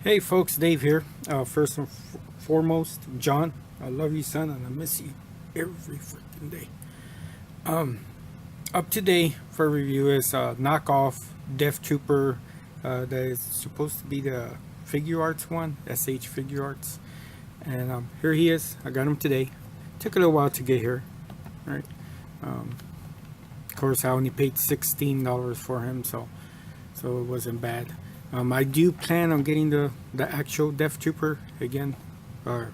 Hey folks, Dave here. First and foremost, John, I love you, son, and I miss you every freaking day. Up today for review is Knockoff Death Trooper. That is supposed to be the Figuarts one, SH Figuarts. And here he is. I got him today. Took a little while to get here, right? Of course, I only paid $16 for him, so it wasn't bad. I do plan on getting the actual Death Trooper again, or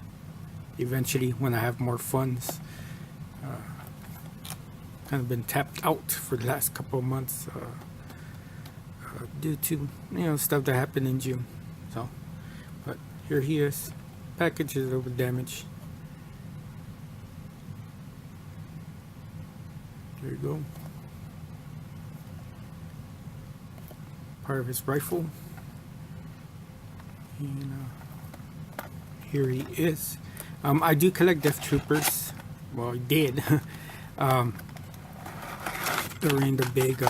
eventually when I have more funds. Kind of been tapped out for the last couple of months due to stuff that happened in June. So, but here he is. Package is a little bit damaged. There you go. Part of his rifle. And here he is. I do collect Death Troopers. Well, I did during the big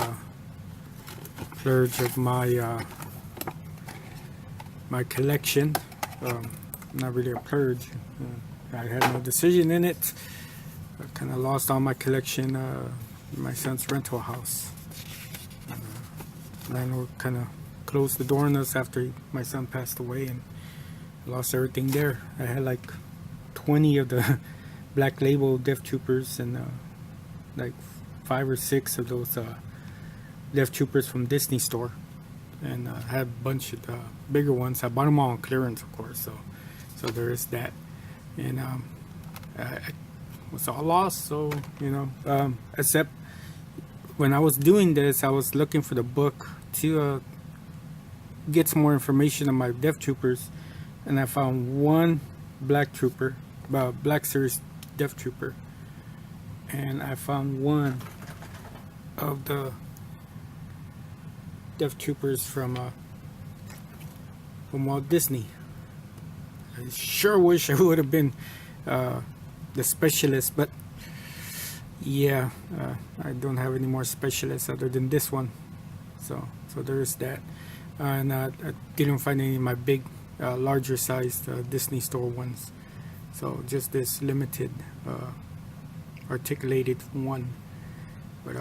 purge of my my collection. Not really a purge. I had no decision in it. I kind of lost all my collection in my son's rental house. Landlord kind of closed the door on us after my son passed away, and I lost everything there. I had like 20 of the Black Label Death Troopers and like 5 or 6 of those Death Troopers from Disney Store, and I had a bunch of the bigger ones. I bought them all on clearance, of course, so there is that. And I was all lost, so except when I was doing this, I was looking for the book to get some more information on my Death Troopers, and I found one Black Trooper, Black Series Death Trooper, and I found one of the Death Troopers from Walt Disney. I sure wish I would have been the specialist, but yeah, I don't have any more specialists other than this one, so there is that. And I didn't find any of my big larger sized Disney Store ones, so just this limited articulated one. But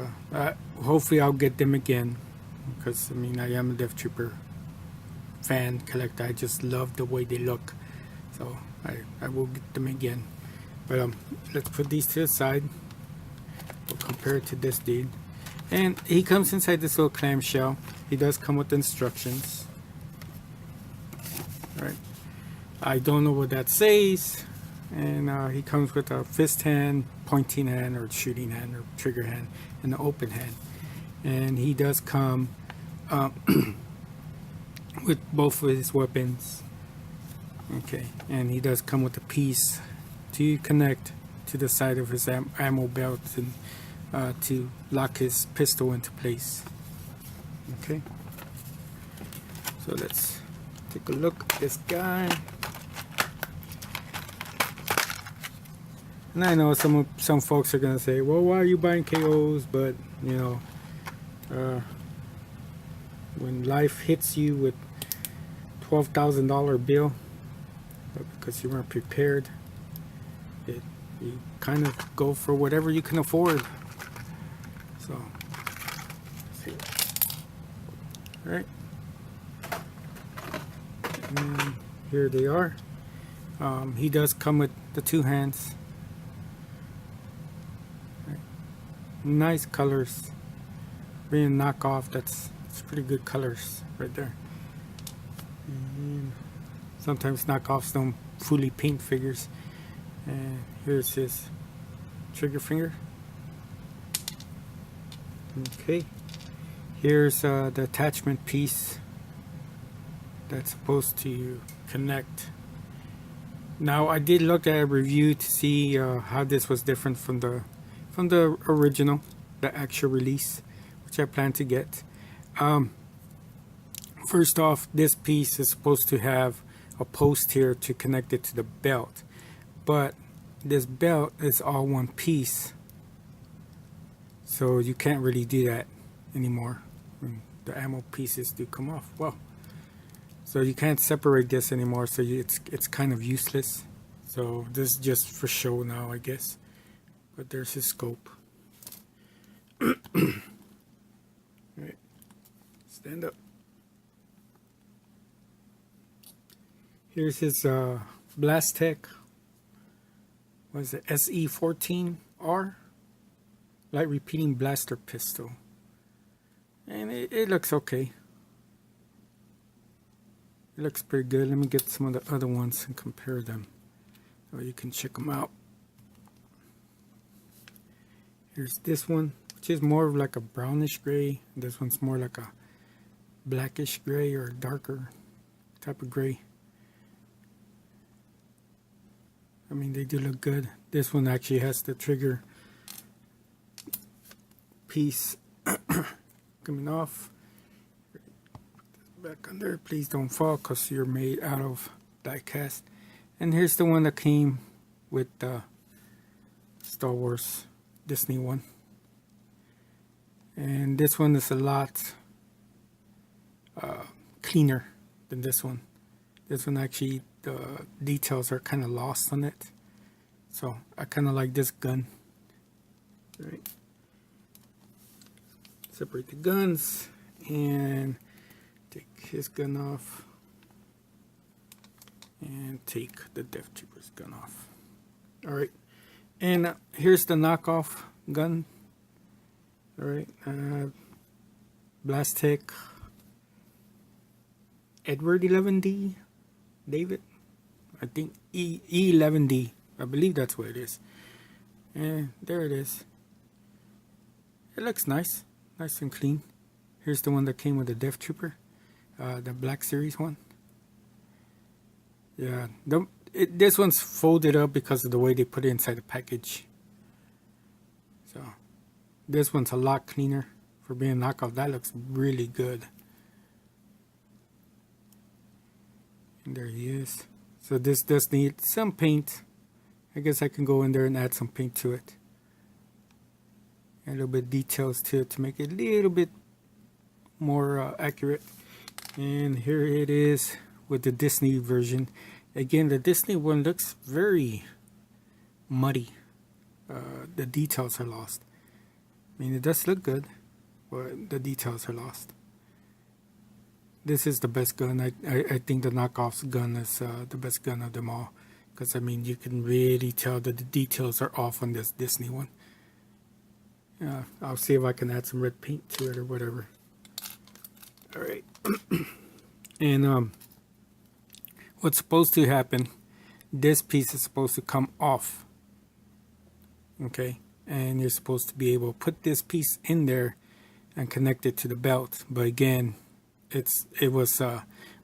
hopefully I'll get them again, because I mean, I am a Death Trooper fan, collector. I just love the way they look, so I will get them again. But let's put these to the side. We'll compare it to this dude, and he comes inside this little clamshell. He does come with instructions. All right, I don't know what that says, and he comes with a fist hand, pointing hand, or shooting hand, or trigger hand, and an open hand. And he does come with both of his weapons. Okay, and he does come with a piece to connect to the side of his ammo belt and to lock his pistol into place. Okay, so let's take a look at this guy. And I know some folks are gonna say, well, why are you buying KOs? But when life hits you with $12,000 bill because you weren't prepared, you kind of go for whatever you can afford. So, let's see. All right, and here they are. He does come with the 2 hands. Right. Nice colors. Being Knockoff, that's pretty good colors right there. And sometimes Knockoffs don't fully paint figures. And here's his trigger finger. Okay, here's the attachment piece that's supposed to connect. Now, I did look at a review to see how this was different from the original, the actual release, which I plan to get. First off, this piece is supposed to have a post here to connect it to the belt, but this belt is all one piece, so you can't really do that anymore. The ammo pieces do come off. Well, So you can't separate this anymore, so it's kind of useless. So this is just for show now, I guess. But there's his scope. Alright, stand up. Here's his Blastech. What is it? SE14R? Light repeating blaster pistol. And it looks okay. It looks pretty good. Let me get some of the other ones and compare them. So you can check them out. Here's this one, which is more of like a brownish gray. This one's more like a blackish gray or darker type of gray. I mean, they do look good. This one actually has the trigger piece coming off. Put this back under. Please don't fall because you're made out of die cast. And here's the one that came with the Star Wars Disney one. And this one is a lot cleaner than this one. This one actually, the details are kind of lost on it. So I kind of like this gun. All right. Separate the guns and take his gun off. And take the Death Trooper's gun off. Alright. And here's the knockoff gun. Alright. Blastech Edward 11D. David. I think E11D. I believe that's what it is. And there it is. It looks nice. Nice and clean. Here's the one that came with the Death Trooper. The Black Series one. Yeah, this one's folded up because of the way they put it inside the package. So, this one's a lot cleaner for being knockoff. That looks really good. And there he is. So this does need some paint. I guess I can go in there and add some paint to it. And a little bit of details to it to make it a little bit more accurate. And here it is with the Disney version. Again, the Disney one looks very muddy. The details are lost. I mean, it does look good, but the details are lost. This is the best gun. I think the knockoff's gun is the best gun of them all. Because, I mean, you can really tell that the details are off on this Disney one. I'll see if I can add some red paint to it or whatever. Alright. And, what's supposed to happen, this piece is supposed to come off. Okay. And you're supposed to be able to put this piece in there and connect it to the belt. But again, it was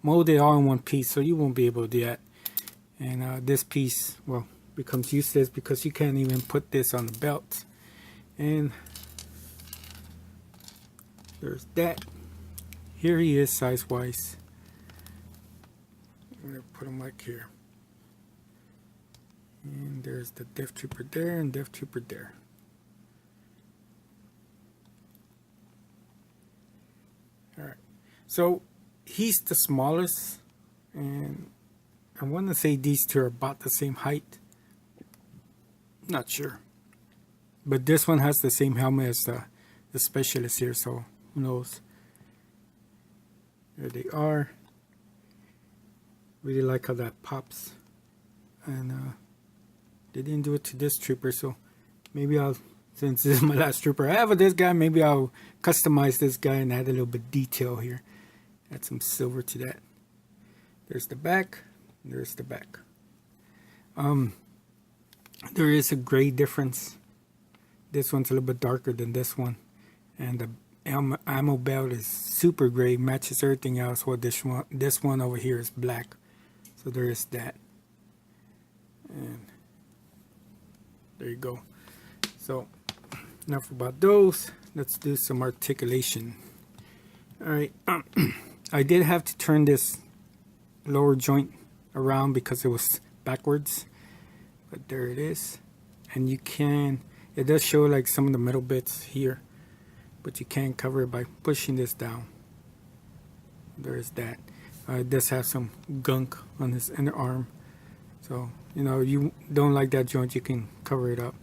molded all in one piece, so you won't be able to do that. And this piece, well, becomes useless because you can't even put this on the belt. And there's that. Here he is size wise. I'm going to put him like here. And there's the Death Trooper there and Death Trooper there. Alright. So he's the smallest. And I want to say these two are about the same height. Not sure. But this one has the same helmet as the specialist here, so who knows. There they are. Really like how that pops. And they didn't do it to this trooper, so maybe I'll, since this is my last trooper I have of this guy, maybe I'll customize this guy and add a little bit of detail here. Add some silver to that. There's the back. There's the back. There is a gray difference. This one's a little bit darker than this one. And the ammo belt is super gray, matches everything else. What this one over here is black. So there is that. And there you go. So enough about those. Let's do some articulation. Alright. I did have to turn this lower joint around because it was backwards. But there it is. And you can, it does show like some of the metal bits here. But you can cover it by pushing this down. There's that. It does have some gunk on his inner arm, so you know you don't like that joint, you can cover it up.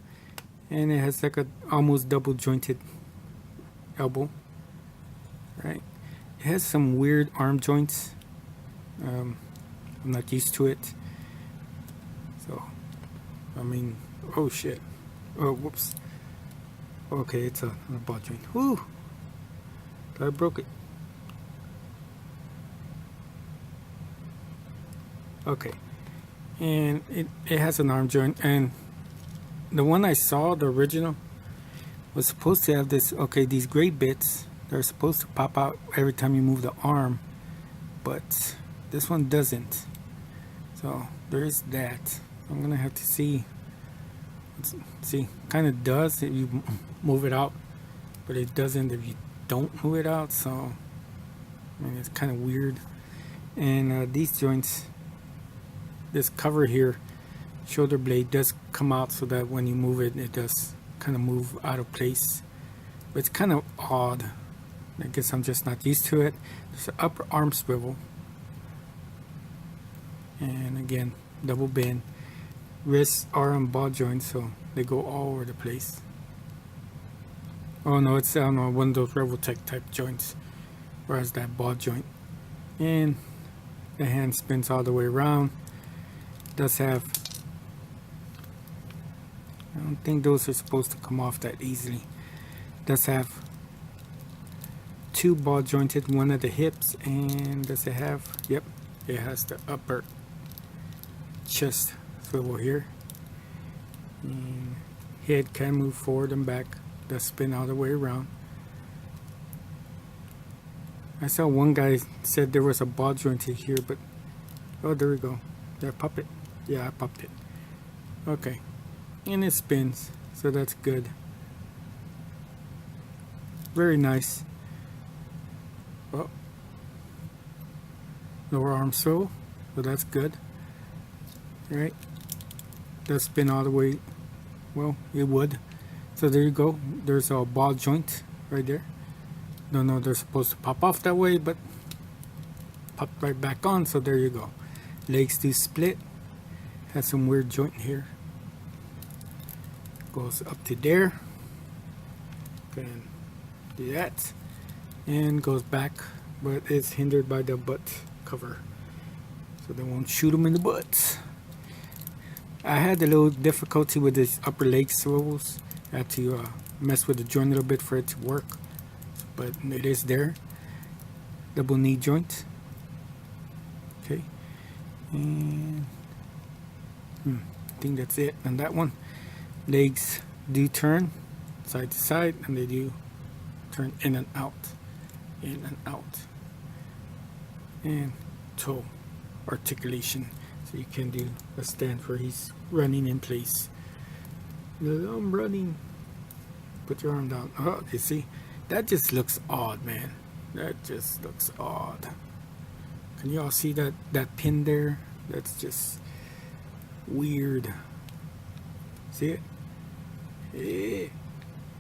And it has like a almost double jointed elbow, right? It has some weird arm joints. I'm not used to it, so I mean, oh shit, oh whoops. Okay, it's a ball joint. Whoo! I broke it. Okay, and it has an arm joint, and the one I saw, the original, was supposed to have this, okay, these gray bits, they're supposed to pop out every time you move the arm, but this one doesn't. So there is that. I'm gonna have to see. Let's see, kind of does if you move it out, but it doesn't if you don't move it out. So I mean, it's kind of weird. And these joints, this cover here, shoulder blade, does come out so that when you move it, it does kind of move out of place. But it's kind of odd. I guess I'm just not used to it. There's an upper arm swivel, and again, double bend. Wrists are on ball joints, so they go all over the place. Oh no, it's on one of those Revoltech type joints, whereas that ball joint. And the hand spins all the way around. Does have, I don't think those are supposed to come off that easily. Does have two ball jointed, one at the hips, and does it have, yep, it has the upper chest swivel here. And head can move forward and back, does spin all the way around. I saw one guy said there was a ball jointed here, but oh, there we go. Did I pop it? Yeah, I popped it. Okay, and it spins, so that's good. Very nice. Oh, lower arm swivel, so that's good. All right, does spin all the way. Well, it would. So there you go. There's a ball joint right there. Don't know they're supposed to pop off that way, but pop right back on. So there you go. Legs do split. Has some weird joint here. Goes up to there. Can do that, and goes back, but it's hindered by the butt cover, so they won't shoot them in the butt. I had a little difficulty with this upper leg swivels. I had to mess with the joint a little bit for it to work, but it is there. Double knee joint. Okay, and I think that's it on that one. Legs do turn side to side, and they do turn in and out, in and out. And toe articulation, so you can do a stand where he's running in place. I'm running. Put your arm down. Oh, you see, that just looks odd, man. That just looks odd. Can you all see that pin there? That's just weird. See it?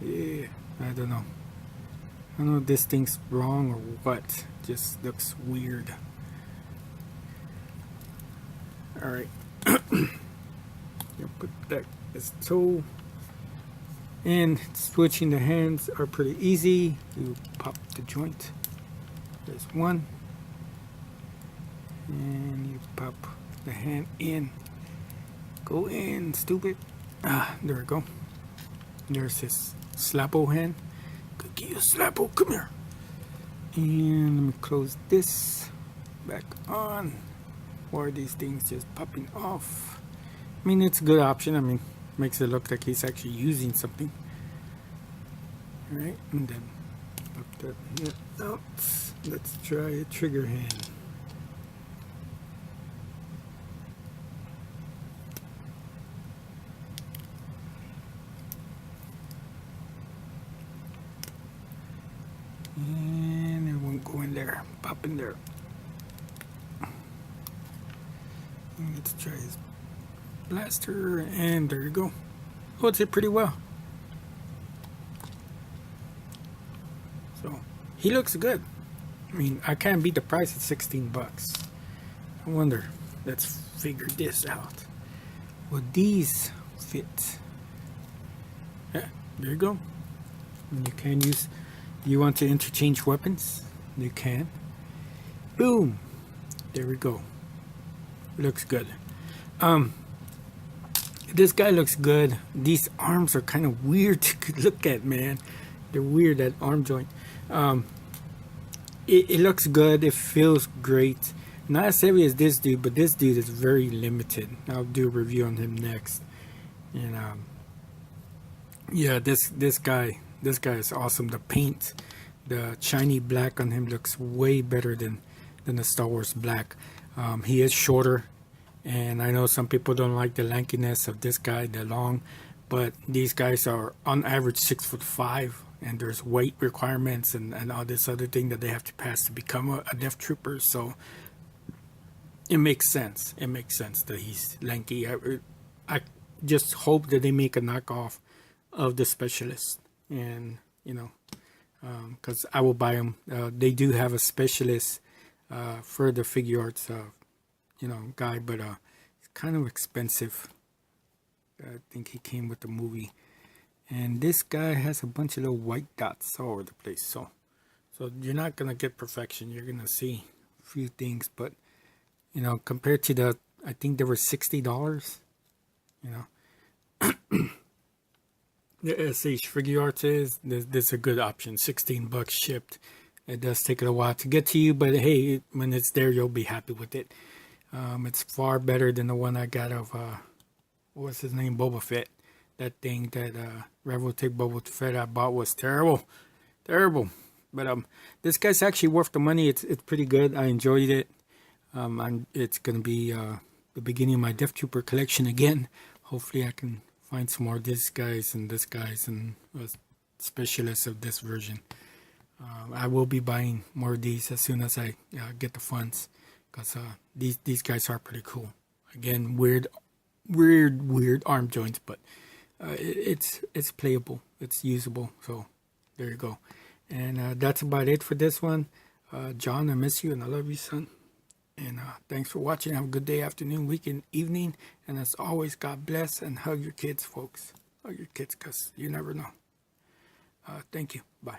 Yeah. I don't know. I don't know if this thing's wrong or what. Just looks weird. Alright. You put that as toe. And switching the hands are pretty easy. You pop the joint. There's one. And you pop the hand in. Go in, stupid. Ah, there we go. There's his slappo hand. Could give you a slappo. Come here. And let me close this back on. Or are these things just popping off? I mean, it's a good option. I mean, makes it look like he's actually using something. Alright, and then pop that hand out. Let's try a trigger hand. And it won't go in there. Pop in there. And let's try his blaster, and there you go. Holds it pretty well. So he looks good. I mean, I can't beat the price at 16 bucks. I wonder. Let's figure this out. Will these fit? Yeah, there you go. And you can use. You want to interchange weapons? You can. Boom. There we go. Looks good. This guy looks good. These arms are kind of weird to look at, man. They're weird, that arm joint. It looks good. It feels great. Not as heavy as this dude, but this dude is very limited. I'll do a review on him next. And yeah, this guy is awesome. The paint, the shiny black on him looks way better than the Star Wars black. He is shorter, and I know some people don't like the lankiness of this guy, the long, but these guys are on average 6'5", and there's weight requirements and all this other thing that they have to pass to become a Death Trooper. So it makes sense. It makes sense that he's lanky. I just hope that they make a knockoff of the Specialist, and because I will buy them. They do have a Specialist for the Figuarts, guy, but it's kind of expensive. I think he came with the movie, and this guy has a bunch of little white dots all over the place. So you're not gonna get perfection. You're gonna see a few things, but compared to I think they were $60. The SH Figuarts is this a good option. 16 bucks shipped. It does take a while to get to you, but hey, when it's there, you'll be happy with it. It's far better than the one I got of what's his name, Boba Fett. That thing that Revoltech Boba Fett I bought was terrible. But this guy's actually worth the money. It's pretty good. I enjoyed it. It's gonna be the beginning of my Death Trooper collection again. Hopefully, I can find some more of this guys and Specialists of this version. I will be buying more of these as soon as I get the funds, because these guys are pretty cool. Again, weird arm joints, but it's playable, it's usable. So there you go. And that's about it for this one. John, I miss you and I love you, son. And thanks for watching. Have a good day, afternoon, weekend, evening. And as always, God bless, and hug your kids, folks. Hug your kids, because you never know. Thank you. Bye.